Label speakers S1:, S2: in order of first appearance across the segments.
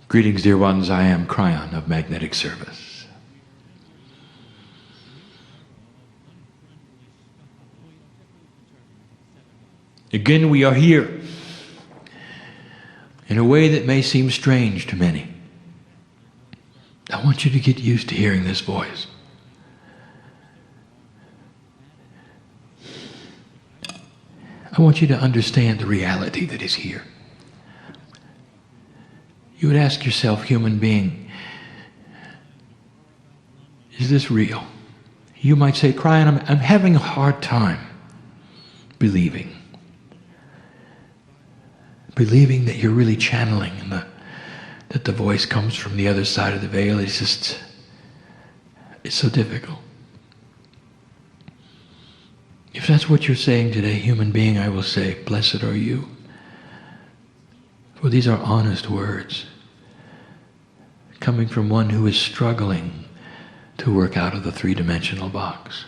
S1: Greetings, dear ones. I am Kryon of Magnetic Service. Again, we are here in a way that may seem strange to many. I want you to get used to hearing this voice. I want you to understand the reality that is here. You would ask yourself, human being, is this real? You might say, Kryon, I'm having a hard time believing that you're really channeling and that the voice comes from the other side of the veil. It's so difficult. If that's what you're saying today, human being, I will say, blessed are you. For these are honest words coming from one who is struggling to work out of the three-dimensional box.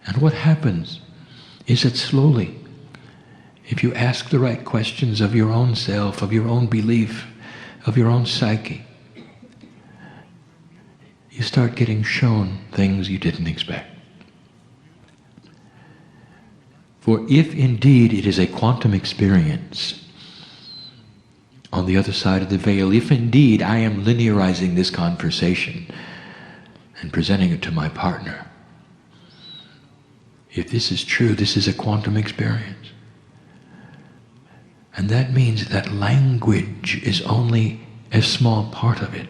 S1: And what happens is that slowly, if you ask the right questions of your own self, of your own belief, of your own psyche, you start getting shown things you didn't expect. For if indeed it is a quantum experience on the other side of the veil, if indeed I am linearizing this conversation and presenting it to my partner, if this is true, this is a quantum experience. And that means that language is only a small part of it.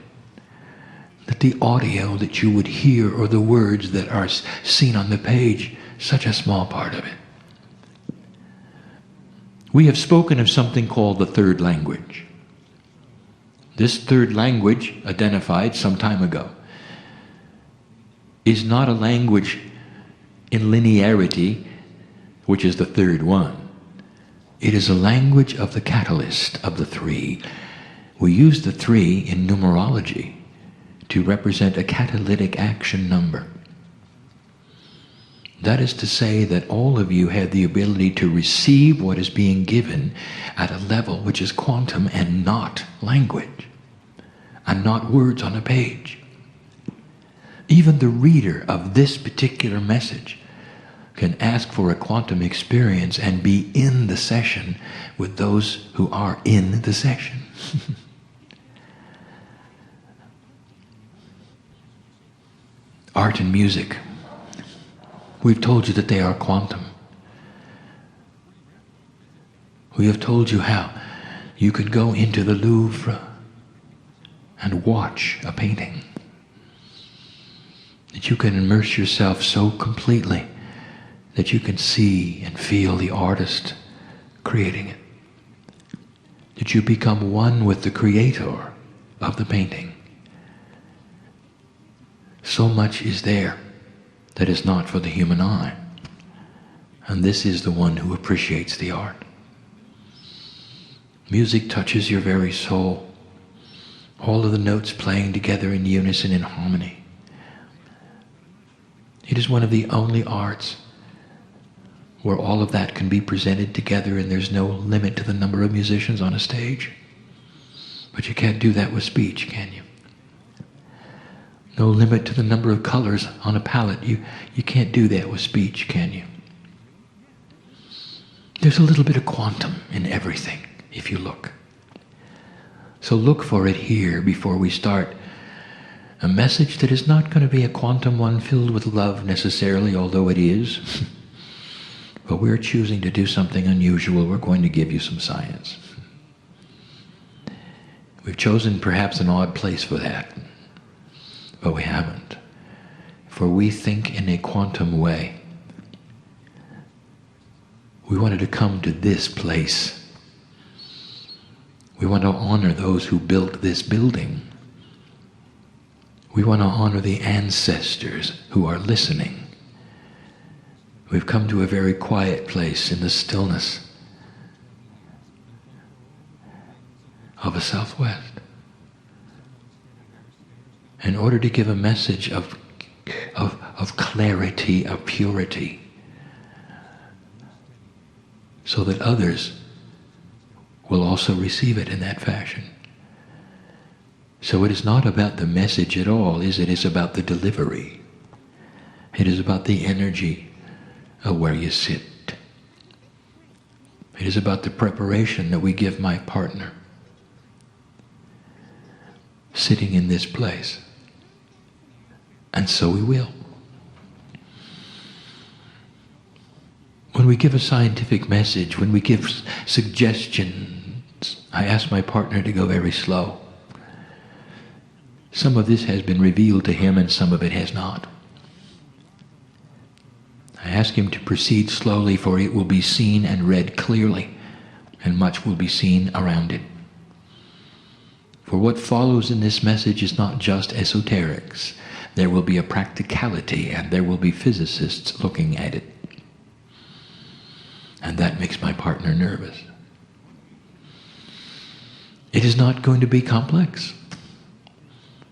S1: That the audio that you would hear or the words that are seen on the page, such a small part of it. We have spoken of something called the third language. This third language, identified some time ago, is not a language in linearity, which is the third one. It is a language of the catalyst of the three. We use the three in numerology to represent a catalytic action number. That is to say that all of you have the ability to receive what is being given at a level which is quantum and not language, and not words on a page. Even the reader of this particular message can ask for a quantum experience and be in the session with those who are in the session. Art and music. We've told you that they are quantum. We have told you how you could go into the Louvre and watch a painting. That you can immerse yourself so completely that you can see and feel the artist creating it. That you become one with the creator of the painting. So much is there that is not for the human eye. And this is the one who appreciates the art. Music touches your very soul. All of the notes playing together in unison, in harmony. It is one of the only arts where all of that can be presented together and there's no limit to the number of musicians on a stage. But you can't do that with speech, can you? No limit to the number of colors on a palette. You can't do that with speech, can you? There's a little bit of quantum in everything, if you look. So look for it here before we start a message that is not going to be a quantum one filled with love necessarily, although it is. But we're choosing to do something unusual. We're going to give you some science. We've chosen perhaps an odd place for that. But we haven't. For we think in a quantum way. We wanted to come to this place. We want to honor those who built this building. We want to honor the ancestors who are listening. We've come to a very quiet place in the stillness of a Southwest in order to give a message of clarity, of purity, so that others will also receive it in that fashion. So it is not about the message at all, is it? It's about the delivery. It is about the energy of where you sit. It is about the preparation that we give my partner sitting in this place. And so we will. When we give a scientific message, when we give suggestions, I ask my partner to go very slow. Some of this has been revealed to him and some of it has not. I ask him to proceed slowly, for it will be seen and read clearly, and much will be seen around it. For what follows in this message is not just esoterics. There will be a practicality, and there will be physicists looking at it. And that makes my partner nervous. It is not going to be complex.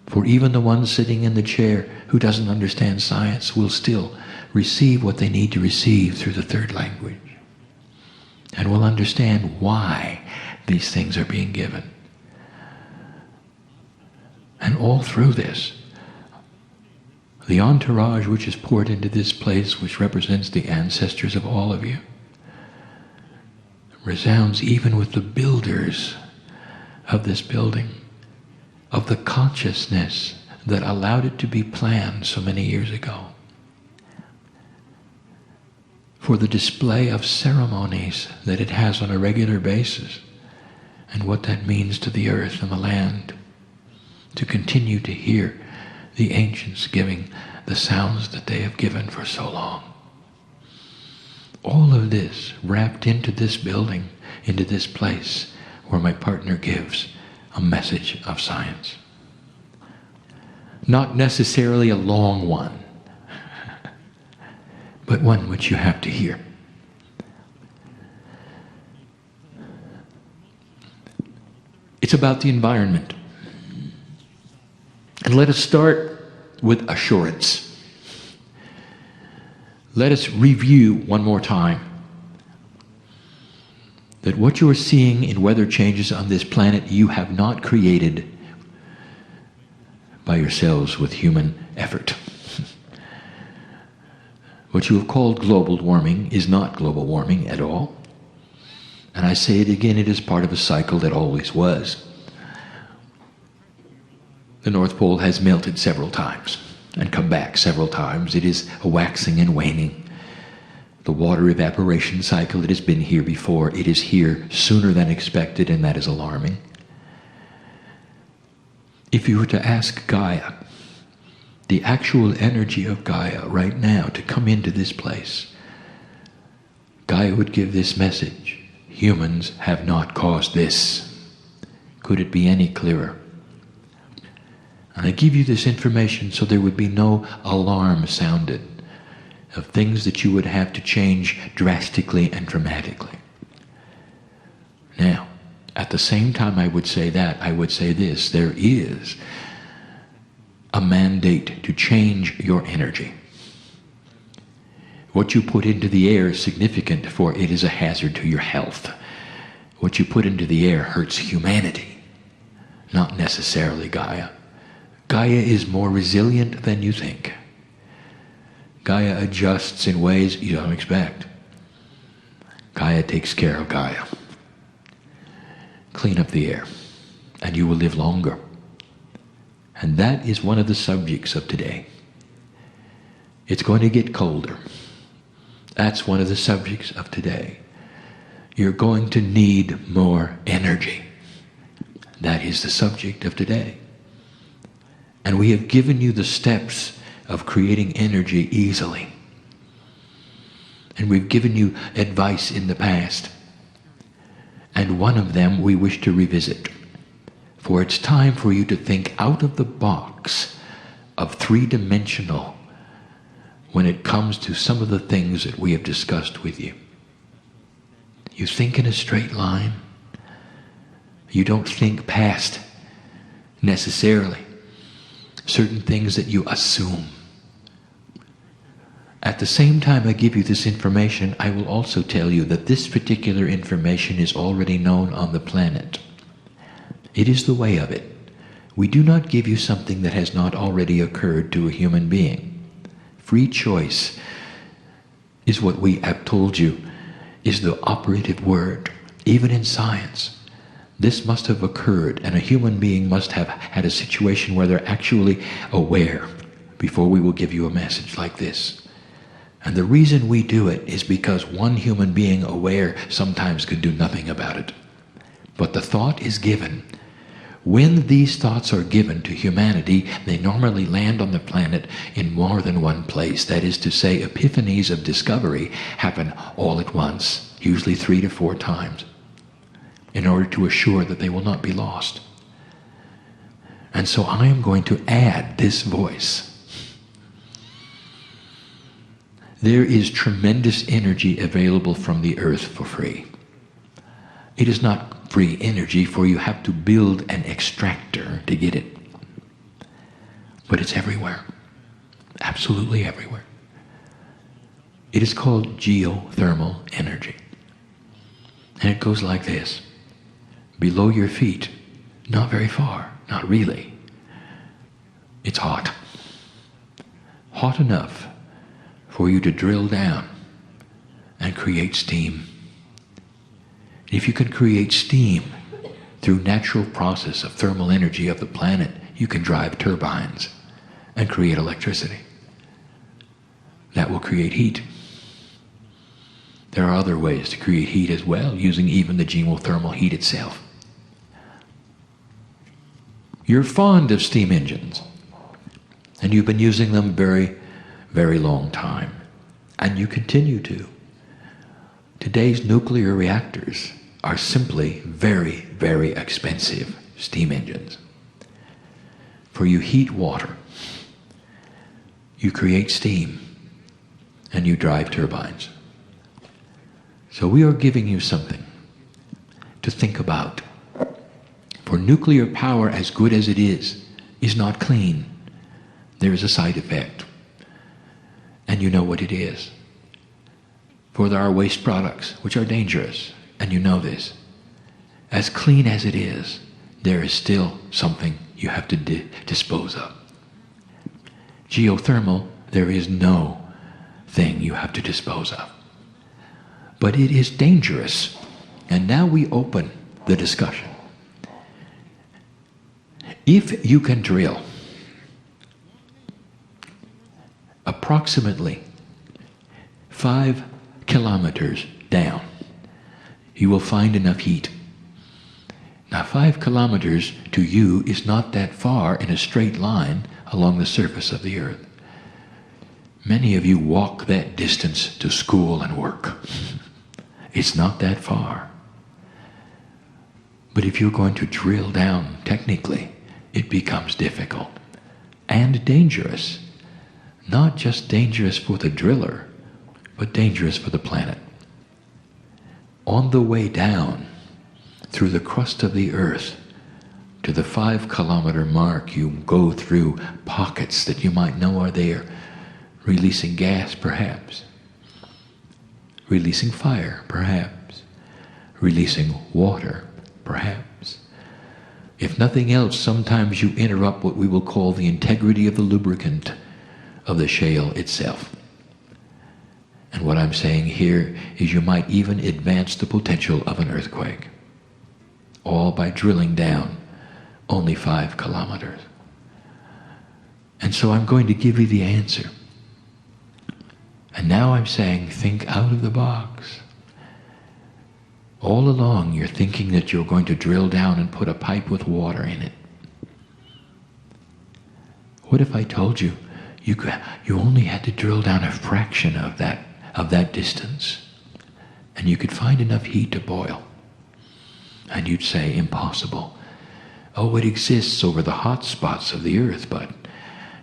S1: For even the one sitting in the chair who doesn't understand science will still receive what they need to receive through the third language, and will understand why these things are being given. And all through this, the entourage which is poured into this place, which represents the ancestors of all of you, resounds even with the builders of this building, of the consciousness that allowed it to be planned so many years ago, for the display of ceremonies that it has on a regular basis, and what that means to the earth and the land, to continue to hear the ancients giving the sounds that they have given for so long. All of this wrapped into this building, into this place where my partner gives a message of science. Not necessarily a long one, but one which you have to hear. It's about the environment. And let us start with assurance. Let us review one more time that what you are seeing in weather changes on this planet you have not created by yourselves with human effort. What you have called global warming is not global warming at all. And I say it again, it is part of a cycle that always was. The North Pole has melted several times and come back several times. It is a waxing and waning. The water evaporation cycle, it has been here before. It is here sooner than expected, and that is alarming. If you were to ask Gaia, the actual energy of Gaia right now to come into this place, Gaia would give this message: humans have not caused this. Could it be any clearer? And I give you this information so there would be no alarm sounded of things that you would have to change drastically and dramatically. Now, at the same time I would say that, I would say this: there is a mandate to change your energy. What you put into the air is significant, for it is a hazard to your health. What you put into the air hurts humanity, not necessarily Gaia. Gaia is more resilient than you think. Gaia adjusts in ways you don't expect. Gaia takes care of Gaia. Clean up the air, and you will live longer. And that is one of the subjects of today. It's going to get colder. That's one of the subjects of today. You're going to need more energy. That is the subject of today. And we have given you the steps of creating energy easily. And we've given you advice in the past. And one of them we wish to revisit. For it's time for you to think out of the box of three-dimensional when it comes to some of the things that we have discussed with you. You think in a straight line. You don't think past necessarily certain things that you assume. At the same time I give you this information, I will also tell you that this particular information is already known on the planet. It is the way of it. We do not give you something that has not already occurred to a human being. Free choice is what we have told you is the operative word, even in science. This must have occurred, and a human being must have had a situation where they're actually aware before we will give you a message like this. And the reason we do it is because one human being aware sometimes could do nothing about it. But the thought is given. When these thoughts are given to humanity, they normally land on the planet in more than one place. That is to say, epiphanies of discovery happen all at once, usually 3 to 4 times, in order to assure that they will not be lost. And so I am going to add this voice. There is tremendous energy available from the earth for free. It is not free energy, for you have to build an extractor to get it. But it's everywhere. Absolutely everywhere. It is called geothermal energy. And it goes like this. Below your feet, not very far, not really. It's hot. Hot enough for you to drill down and create steam. If you can create steam through natural process of thermal energy of the planet, you can drive turbines and create electricity. That will create heat. There are other ways to create heat as well, using even the geothermal heat itself. You're fond of steam engines, and you've been using them very, very long time, and you continue to. Today's nuclear reactors are simply very, very expensive steam engines. For you heat water, you create steam, and you drive turbines. So we are giving you something to think about. For nuclear power, as good as it is not clean. There is a side effect. And you know what it is. For there are waste products which are dangerous, and you know this. As clean as it is, there is still something you have to dispose of. Geothermal, there is no thing you have to dispose of. But it is dangerous. And now we open the discussion. If you can drill approximately 5 kilometers down, you will find enough heat. Now 5 kilometers to you is not that far in a straight line along the surface of the earth. Many of you walk that distance to school and work. It's not that far. But if you're going to drill down technically, it becomes difficult and dangerous. Not just dangerous for the driller, but dangerous for the planet. On the way down, through the crust of the earth, to the 5 kilometer mark, you go through pockets that you might know are there, releasing gas perhaps, releasing fire perhaps, releasing water perhaps. If nothing else, sometimes you interrupt what we will call the integrity of the lubricant of the shale itself. And what I'm saying here is you might even advance the potential of an earthquake, all by drilling down only 5 kilometers. And so I'm going to give you the answer. And now I'm saying, think out of the box. All along you're thinking that you're going to drill down and put a pipe with water in it. What if I told you you only had to drill down a fraction of that distance, and you could find enough heat to boil? And you'd say, impossible. Oh, it exists over the hot spots of the earth, but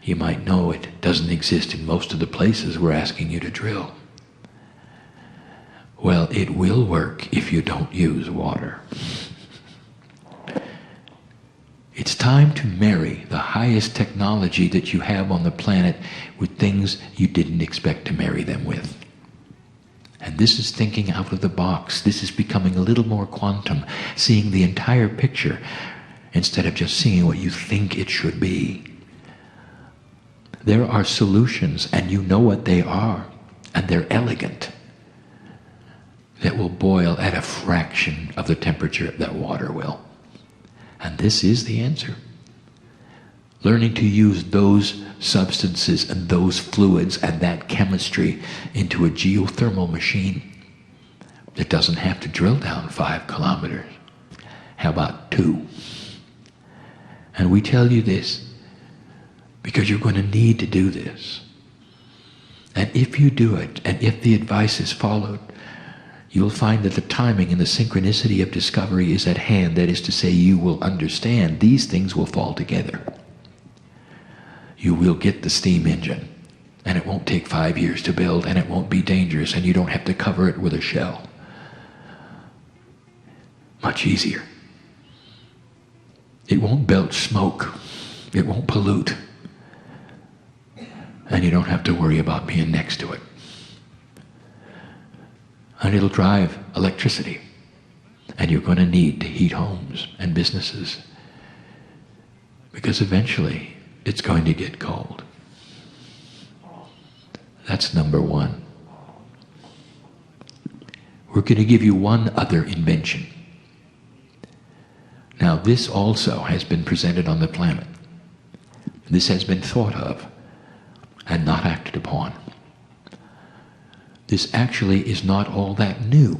S1: you might know it doesn't exist in most of the places we're asking you to drill. Well, it will work if you don't use water. It's time to marry the highest technology that you have on the planet with things you didn't expect to marry them with. And this is thinking out of the box. This is becoming a little more quantum, seeing the entire picture instead of just seeing what you think it should be. There are solutions, and you know what they are, and they're elegant, that will boil at a fraction of the temperature that water will. And this is the answer. Learning to use those substances and those fluids and that chemistry into a geothermal machine that doesn't have to drill down 5 kilometers. How about 2? And we tell you this because you're going to need to do this. And if you do it, and if the advice is followed, you'll find that the timing and the synchronicity of discovery is at hand. That is to say, you will understand. These things will fall together. You will get the steam engine, and it won't take 5 years to build, and it won't be dangerous, and you don't have to cover it with a shell. Much easier. It won't belch smoke. It won't pollute. And you don't have to worry about being next to it. And it'll drive electricity. And you're going to need to heat homes and businesses. Because eventually, it's going to get cold. That's number 1. We're going to give you one other invention. Now, this also has been presented on the planet. This has been thought of and not acted upon. This actually is not all that new.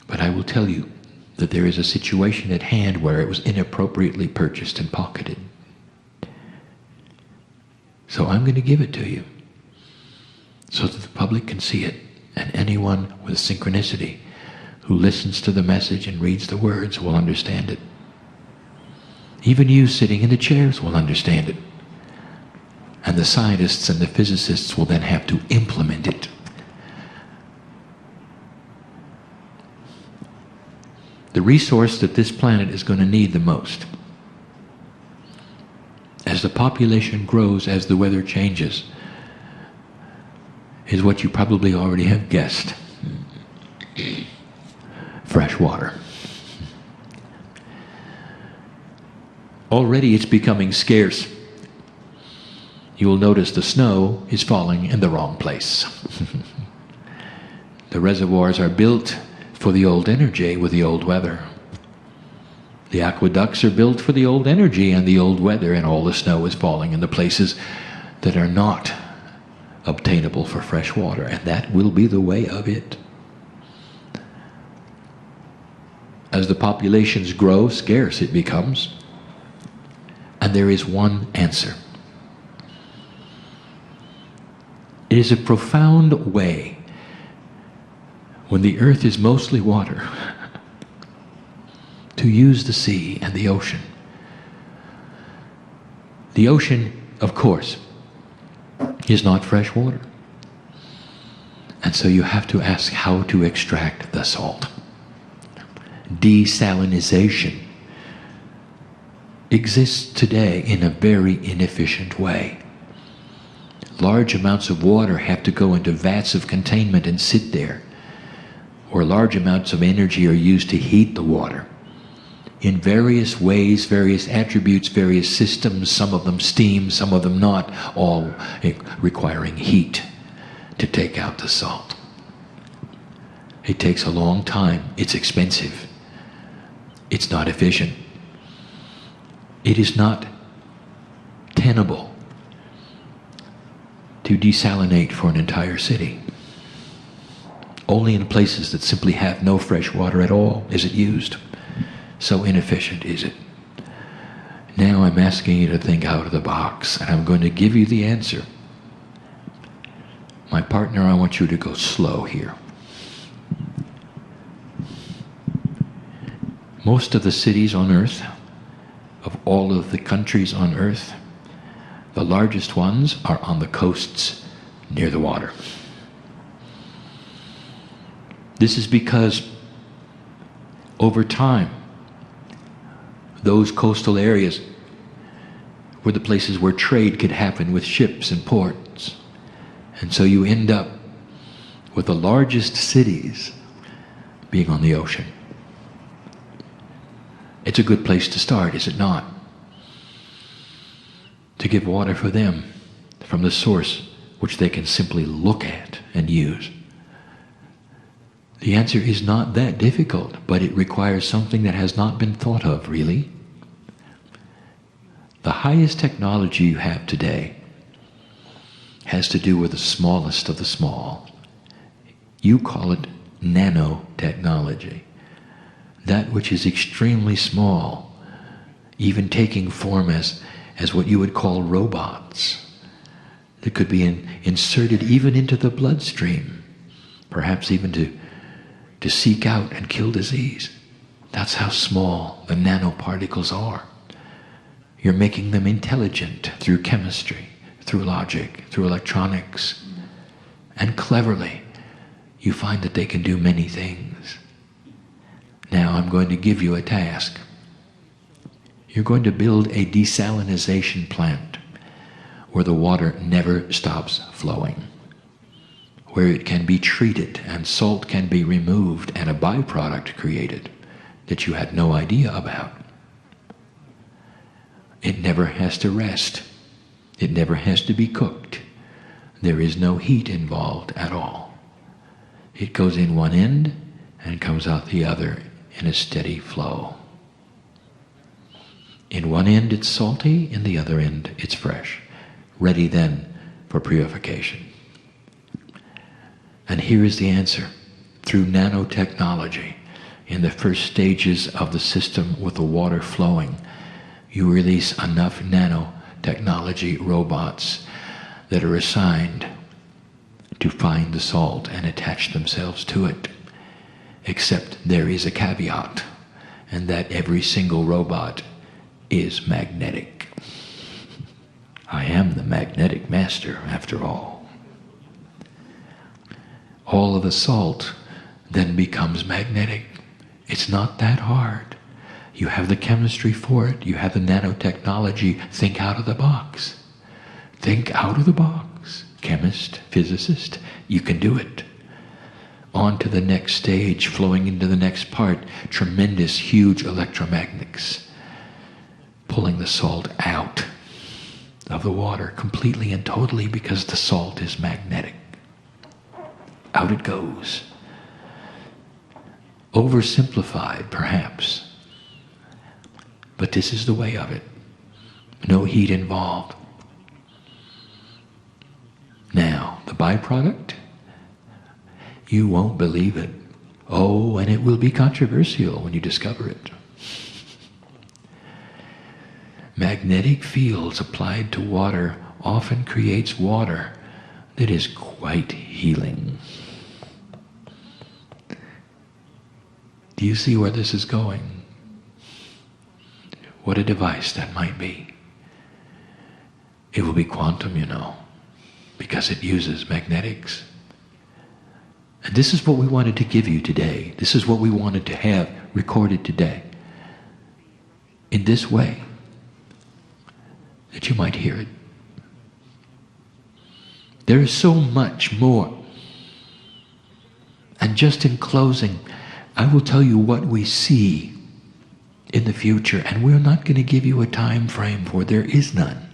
S1: But I will tell you that there is a situation at hand where it was inappropriately purchased and pocketed. So I'm going to give it to you so that the public can see it, and anyone with synchronicity who listens to the message and reads the words will understand it. Even you sitting in the chairs will understand it. And the scientists and the physicists will then have to implement it. The resource that this planet is going to need the most, as the population grows, as the weather changes, is what you probably already have guessed. Fresh water. Already it's becoming scarce. You will notice the snow is falling in the wrong place. The reservoirs are built for the old energy with the old weather. The aqueducts are built for the old energy and the old weather, and all the snow is falling in the places that are not obtainable for fresh water, and that will be the way of it. As the populations grow, scarce it becomes. And there is one answer. It is a profound way, when the earth is mostly water, to use the sea and the ocean. The ocean, of course, is not fresh water. And so you have to ask how to extract the salt. Desalinization exists today in a very inefficient way. Large amounts of water have to go into vats of containment and sit there, or large amounts of energy are used to heat the water in various ways, various attributes, various systems, some of them steam, some of them not, all requiring heat to take out the salt. It takes a long time. It's expensive. It's not efficient. It is not tenable to desalinate for an entire city. Only in places that simply have no fresh water at all is it used. So inefficient is it. Now I'm asking you to think out of the box, and I'm going to give you the answer. My partner, I want you to go slow here. Most of the cities on earth, of all of the countries on earth, the largest ones are on the coasts near the water. This is because over time, those coastal areas were the places where trade could happen with ships and ports. And so you end up with the largest cities being on the ocean. It's a good place to start, is it not? To give water for them from the source which they can simply look at and use. The answer is not that difficult, but it requires something that has not been thought of, really. The highest technology you have today has to do with the smallest of the small. You call it nanotechnology. That which is extremely small, even taking form as what you would call robots, that could be inserted even into the bloodstream, perhaps even to seek out and kill disease. That's how small the nanoparticles are. You're making them intelligent through chemistry, through logic, through electronics, and cleverly you find that they can do many things. Now I'm going to give you a task. You're going to build a desalination plant where the water never stops flowing, where it can be treated and salt can be removed and a byproduct created that you had no idea about. It never has to rest. It never has to be cooked. There is no heat involved at all. It goes in one end and comes out the other in a steady flow. In one end it's salty, in the other end it's fresh, ready then for purification. And here is the answer. Through nanotechnology, in the first stages of the system with the water flowing, you release enough nanotechnology robots that are assigned to find the salt and attach themselves to it. Except there is a caveat, and that every single robot is magnetic. I am the magnetic master, after all. All of the salt then becomes magnetic. It's not that hard. You have the chemistry for it. You have the nanotechnology. Think out of the box. Think out of the box. Chemist, physicist, you can do it. On to the next stage, flowing into the next part, tremendous, huge electromagnets, pulling the salt out of the water completely and totally because the salt is magnetic. Out it goes. Oversimplified, perhaps, but this is the way of it. No heat involved. Now, the byproduct? You won't believe it. Oh, and it will be controversial when you discover it. Magnetic fields applied to water often creates water that is quite healing. Do you see where this is going? What a device that might be. It will be quantum, you know, because it uses magnetics. And this is what we wanted to give you today. This is what we wanted to have recorded today. In this way, that you might hear it. There is so much more. And just in closing, I will tell you what we see in the future, and we're not going to give you a time frame, for there is none.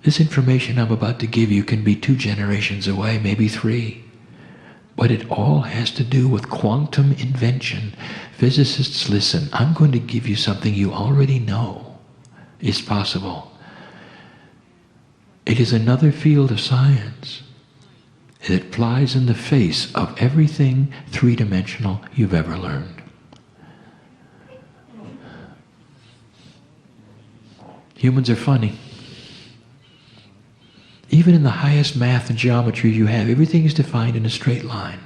S1: This information I'm about to give you can be 2 generations away, maybe 3. But it all has to do with quantum invention. Physicists, listen, I'm going to give you something you already know is possible. It is another field of science that flies in the face of everything 3-dimensional you've ever learned. Humans are funny. Even in the highest math and geometry you have, everything is defined in a straight line.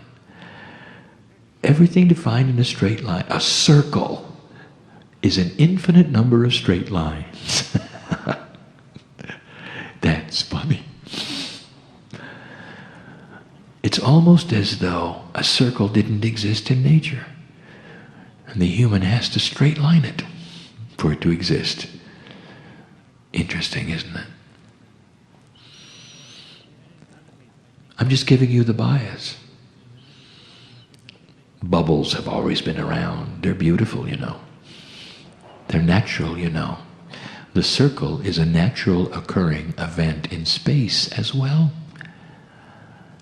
S1: Everything defined in a straight line. A circle is an infinite number of straight lines. That's funny. It's almost as though a circle didn't exist in nature. And the human has to straight line it for it to exist. Interesting, isn't it? I'm just giving you the bias. Bubbles have always been around. They're beautiful, you know. They're natural, you know. The circle is a natural occurring event in space as well.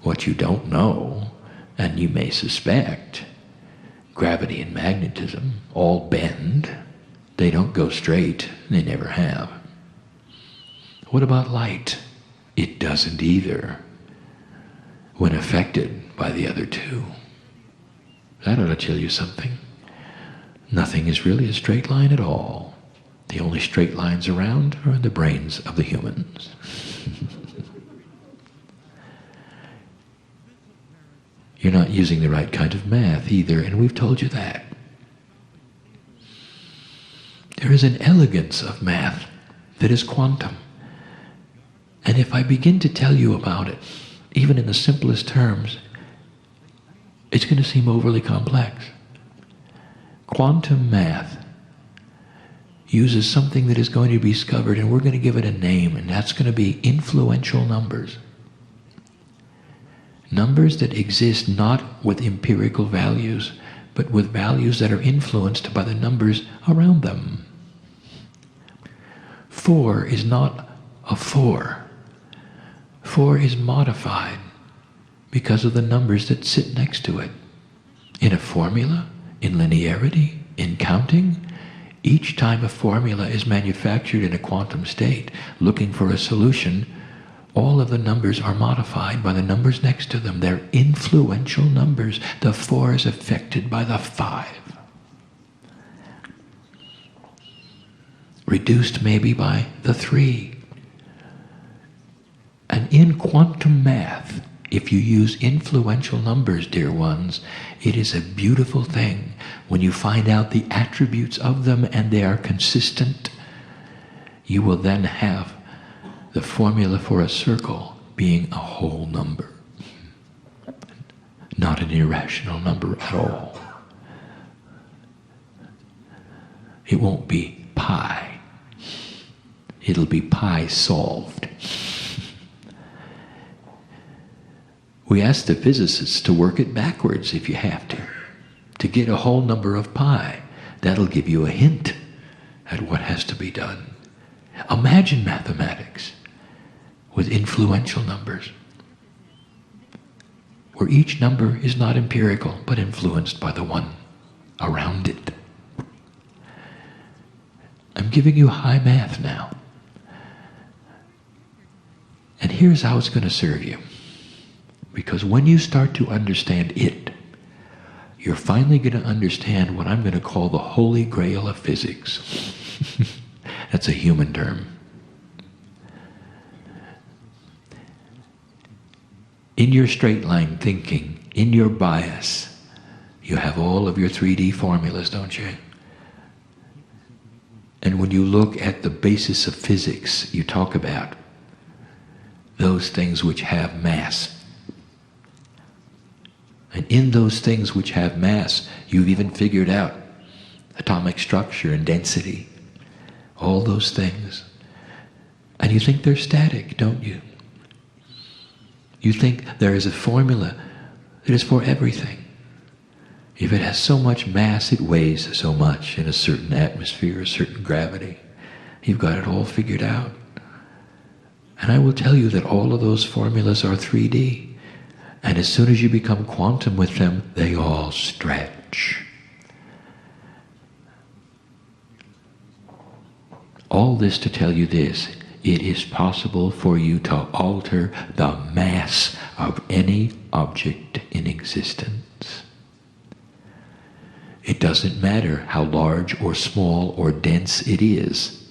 S1: What you don't know, and you may suspect, gravity and magnetism all bend. They don't go straight. They never have. What about light? It doesn't either when affected by the other two. That ought to tell you something. Nothing is really a straight line at all. The only straight lines around are in the brains of the humans. You're not using the right kind of math either, and we've told you that. There is an elegance of math that is quantum. And if I begin to tell you about it, even in the simplest terms, it's going to seem overly complex. Quantum math uses something that is going to be discovered, and we're going to give it a name, and that's going to be influential numbers. Numbers that exist not with empirical values, but with values that are influenced by the numbers around them. 4 is not a 4. 4 is modified because of the numbers that sit next to it. In a formula, in linearity, in counting, each time a formula is manufactured in a quantum state, looking for a solution, all of the numbers are modified by the numbers next to them. They're influential numbers. The 4 is affected by the 5. Reduced maybe by the 3. And in quantum math, if you use influential numbers, dear ones, it is a beautiful thing when you find out the attributes of them and they are consistent. You will then have the formula for a circle being a whole number, not an irrational number at all. It won't be pi. It'll be pi solved. We ask the physicists to work it backwards if you have to get a whole number of pi. That'll give you a hint at what has to be done. Imagine mathematics with influential numbers, where each number is not empirical, but influenced by the one around it. I'm giving you high math now. And here's how it's going to serve you. Because when you start to understand it, you're finally going to understand what I'm going to call the holy grail of physics. That's a human term. In your straight line thinking, in your bias, you have all of your 3D formulas, don't you? And when you look at the basis of physics, you talk about those things which have mass. And in those things which have mass, you've even figured out atomic structure and density. All those things. And you think they're static, don't you? You think there is a formula that is for everything. If it has so much mass, it weighs so much in a certain atmosphere, a certain gravity. You've got it all figured out. And I will tell you that all of those formulas are 3D. And as soon as you become quantum with them, they all stretch. All this to tell you this: it is possible for you to alter the mass of any object in existence. It doesn't matter how large or small or dense it is.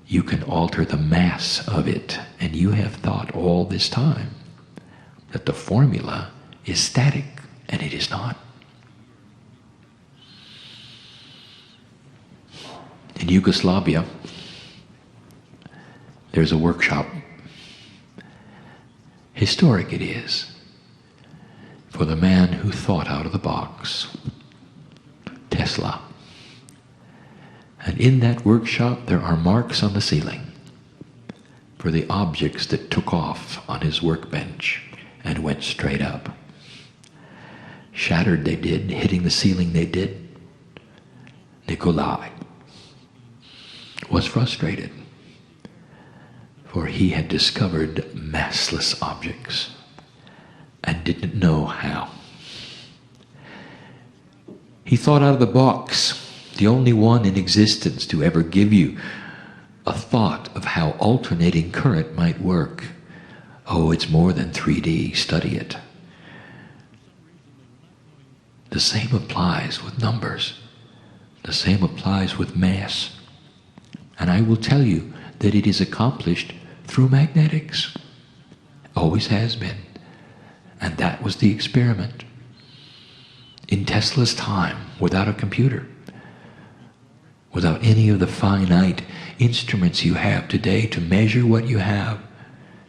S1: You can alter the mass of it, and you have thought all this time that the formula is static, and it is not. In Yugoslavia, there's a workshop. Historic it is for the man who thought out of the box. Tesla. And in that workshop there are marks on the ceiling for the objects that took off on his workbench and went straight up. Shattered they did, hitting the ceiling they did. Nikolai was frustrated, for he had discovered massless objects and didn't know how. He thought out of the box, the only one in existence to ever give you a thought of how alternating current might work. Oh, it's more than 3D, study it. The same applies with numbers. The same applies with mass. And I will tell you that it is accomplished through magnetics. Always has been. And that was the experiment. In Tesla's time, without a computer, without any of the finite instruments you have today to measure what you have,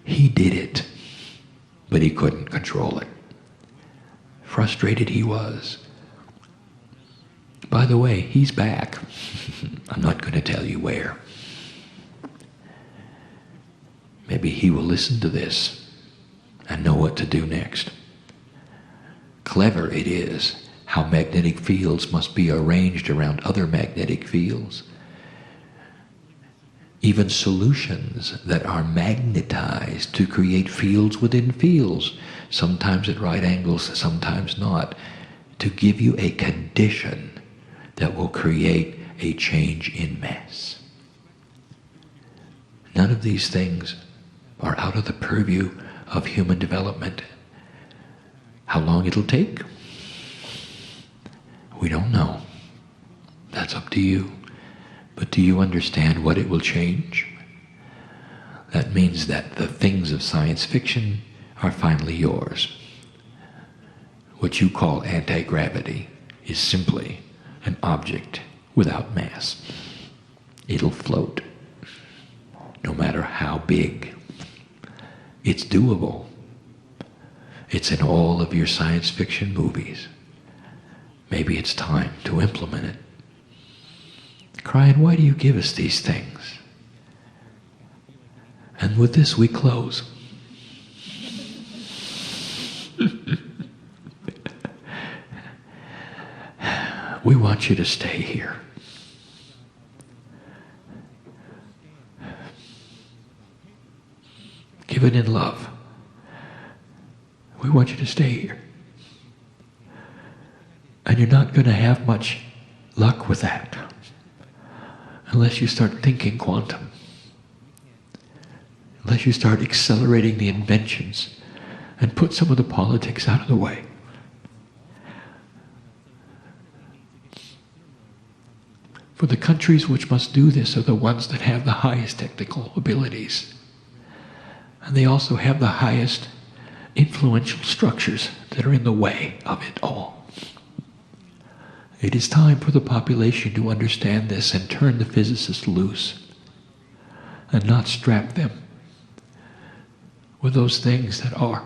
S1: he did it, but he couldn't control it. Frustrated he was. By the way, he's back. I'm not going to tell you where. Maybe he will listen to this and know what to do next. Clever it is how magnetic fields must be arranged around other magnetic fields. Even solutions that are magnetized to create fields within fields, sometimes at right angles, sometimes not, to give you a condition that will create a change in mass. None of these things are out of the purview of human development. How long it'll take? We don't know. That's up to you. But do you understand what it will change? That means that the things of science fiction are finally yours. What you call anti-gravity is simply an object without mass. It'll float, no matter how big. It's doable. It's in all of your science fiction movies. Maybe it's time to implement it. Kryon, why do you give us these things? And with this we close. We want you to stay here. Give it in love. We want you to stay here. And you're not going to have much luck with that unless you start thinking quantum. Unless you start accelerating the inventions and put some of the politics out of the way. For the countries which must do this are the ones that have the highest technical abilities. And they also have the highest influential structures that are in the way of it all. It is time for the population to understand this and turn the physicists loose and not strap them with those things that are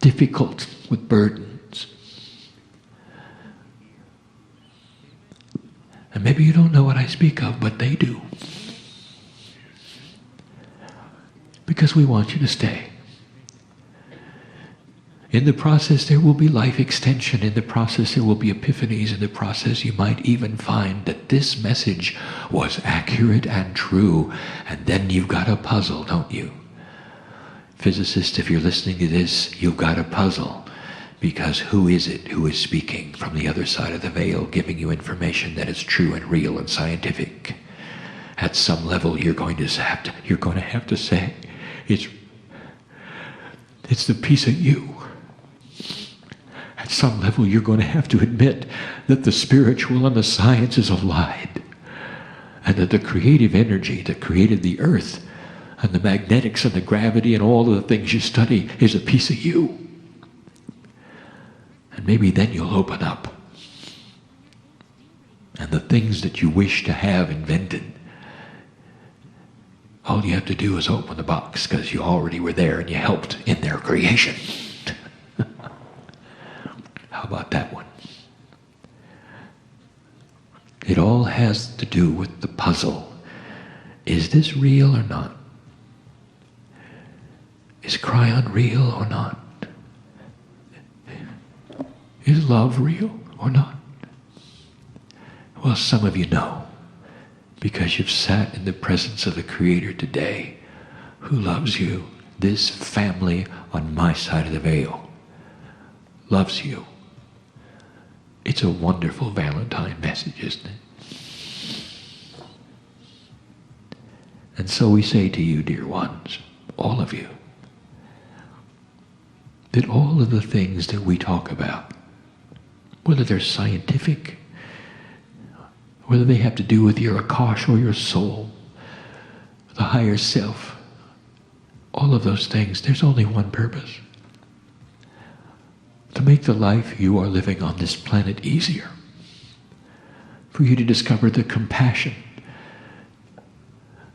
S1: difficult with burdens. And maybe you don't know what I speak of, but they do. Because we want you to stay. In the process, there will be life extension. In the process, there will be epiphanies. In the process, you might even find that this message was accurate and true. And then you've got a puzzle, don't you? Physicists, if you're listening to this, you've got a puzzle. Because who is it who is speaking from the other side of the veil, giving you information that is true and real and scientific? At some level, you're going to have to say, it's the piece of you. At some level, you're going to have to admit that the spiritual and the sciences have lied, and that the creative energy that created the earth and the magnetics and the gravity and all of the things you study is a piece of you. And maybe then you'll open up. And the things that you wish to have invented, all you have to do is open the box, because you already were there and you helped in their creation. How about that one? It all has to do with the puzzle. Is this real or not? Is Kryon real or not? Is love real or not? Well, some of you know, because you've sat in the presence of the Creator today, who loves you. This family on my side of the veil loves you. It's a wonderful Valentine message, isn't it? And so we say to you, dear ones, all of you, that all of the things that we talk about, whether they're scientific, whether they have to do with your Akash or your soul, the higher self, all of those things, there's only one purpose. To make the life you are living on this planet easier. For you to discover the compassion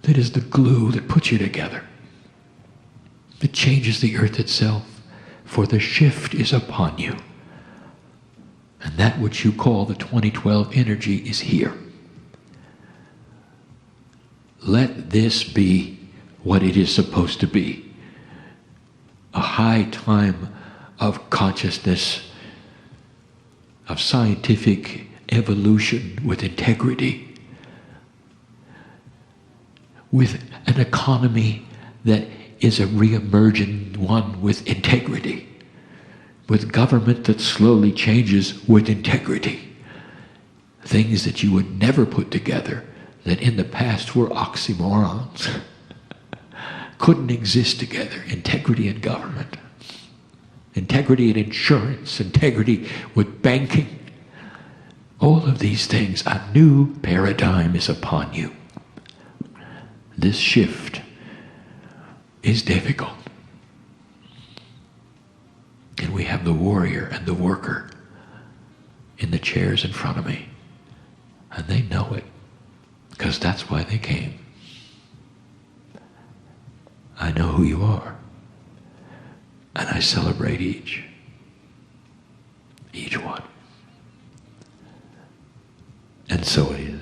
S1: that is the glue that puts you together. It changes the earth itself, for the shift is upon you. And that which you call the 2012 energy is here. Let this be what it is supposed to be. A high time of consciousness, of scientific evolution with integrity, with an economy that is a re-emergent one with integrity, with government that slowly changes with integrity. Things that you would never put together, that in the past were oxymorons, couldn't exist together. Integrity in government, integrity in insurance, integrity with banking. All of these things, a new paradigm is upon you. This shift is difficult. And we have the warrior and the worker in the chairs in front of me. And they know it, because that's why they came. I know who you are. And I celebrate each one. And so it is.